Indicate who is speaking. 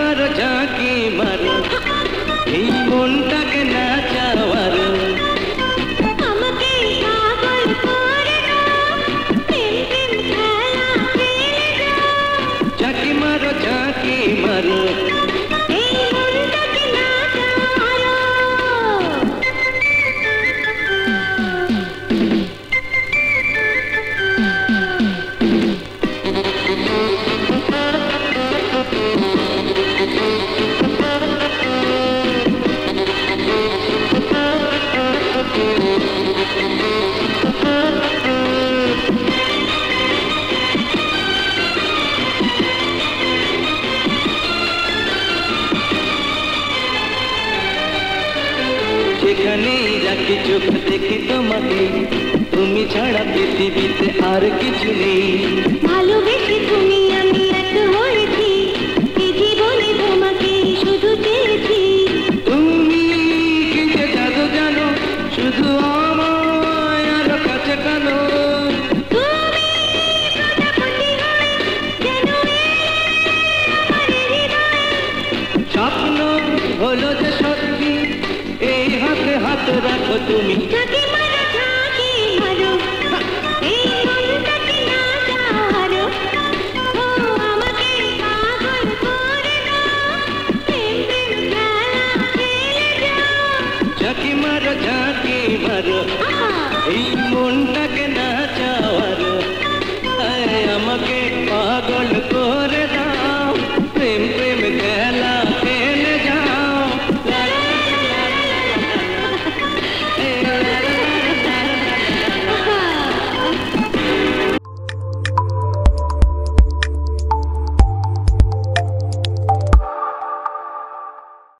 Speaker 1: মারো ঝাঁকি মারো এই মনটাকে নাচাওয়ার
Speaker 2: আমাকে পাগল করে দাও প্রেম প্রেম খেলা খেলে যাও
Speaker 1: ঝাঁকি মারো
Speaker 2: এই মনটাকে নাচাওয়ার
Speaker 1: যেখানেই রাখি চোখ দেখি তোমাকে তুমি ছাড়া পৃথিবীতে আর কিছু নেই
Speaker 2: ভালোবেসে তুমি আমি এক হয়েছি এই জীবনে তোমাকে শুধু চেয়েছি
Speaker 1: তুমি কি যে জাদু জানো শুধু আমায় আরো কাছে কানো
Speaker 2: তুমি প্রজাপতি হয়ে যেন এলে আমার হৃদয়ে
Speaker 1: স্বপ্ন হলো যে সত্যি এই হাতে হাত রাখো তুমি
Speaker 2: ঝাঁকি